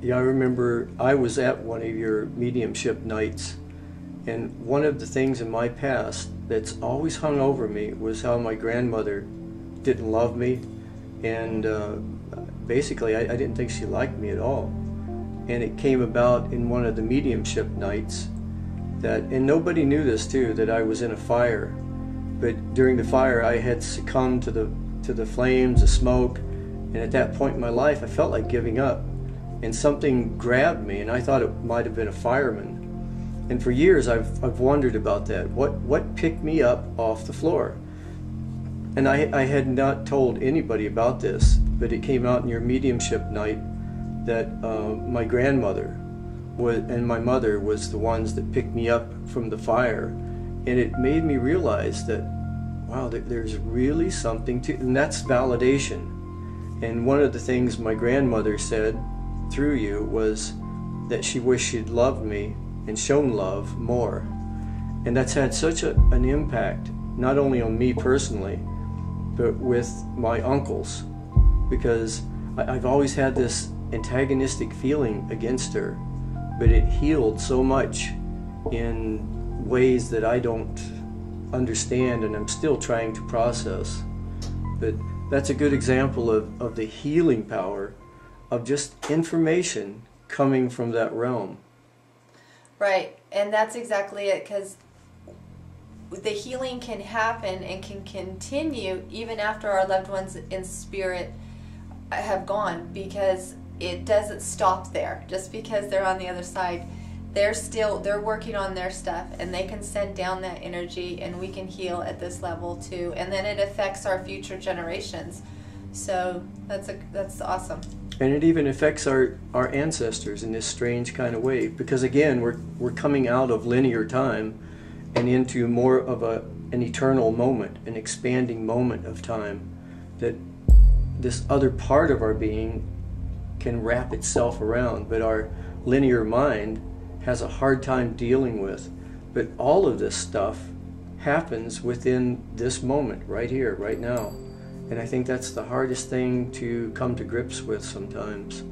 Yeah, I remember I was at one of your mediumship nights, and one of the things in my past that's always hung over me was how my grandmother didn't love me, and basically I didn't think she liked me at all. And it came about in one of the mediumship nights that, and nobody knew this too, that I was in a fire. But during the fire I had succumbed to the flames, the smoke, and at that point in my life I felt like giving up. And something grabbed me, and I thought it might have been a fireman. And for years I've wondered about that. What picked me up off the floor? And I had not told anybody about this, but it came out in your mediumship night that my grandmother and my mother was the ones that picked me up from the fire. And it made me realize that, wow, there's really something to, and that's validation. And one of the things my grandmother said through you was that she wished she'd loved me and shown love more. And that's had such an impact, not only on me personally, but with my uncles, because I've always had this antagonistic feeling against her, but it healed so much in ways that I don't understand and I'm still trying to process. But that's a good example of the healing power of just information coming from that realm. Right, and that's exactly it, because the healing can happen and can continue even after our loved ones in spirit have gone, because it doesn't stop there. Just because they're on the other side, they're working on their stuff, and they can send down that energy, and we can heal at this level too, and then it affects our future generations. So that's awesome. And it even affects our ancestors in this strange kind of way, because again we're coming out of linear time and into more of an eternal moment, an expanding moment of time that this other part of our being can wrap itself around, but our linear mind has a hard time dealing with. But all of this stuff happens within this moment, right here, right now. And I think that's the hardest thing to come to grips with sometimes.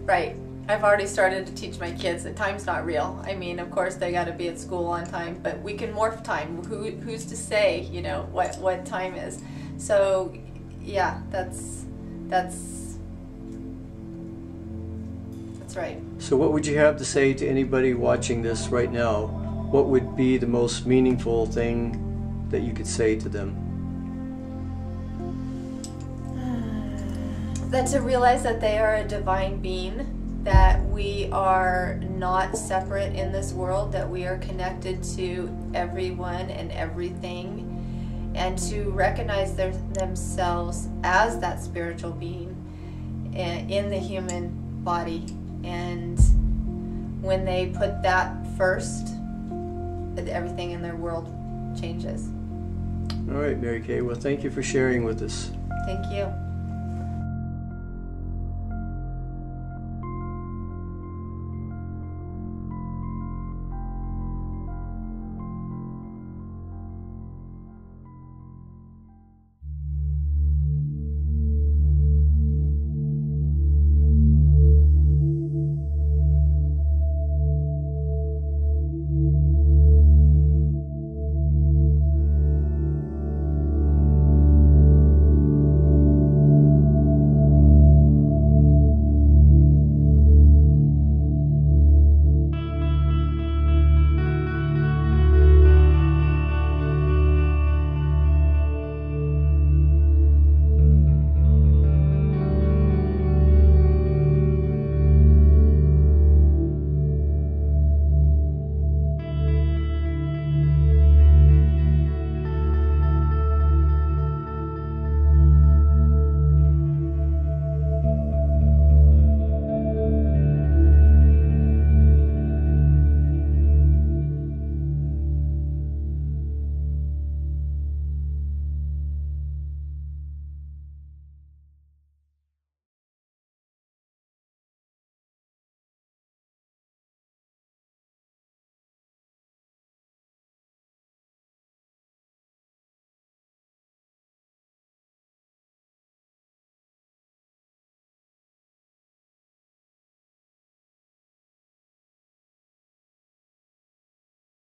Right. I've already started to teach my kids that time's not real. I mean, of course they got to be at school on time, but we can morph time. Who's to say, you know, what time is? So, yeah, that's right. So what would you have to say to anybody watching this right now? What would be the most meaningful thing that you could say to them? That to realize that they are a divine being, that we are not separate in this world, that we are connected to everyone and everything, and to recognize themselves as that spiritual being in the human body. And when they put that first, everything in their world changes. All right, Mary Kay. Well, thank you for sharing with us. Thank you.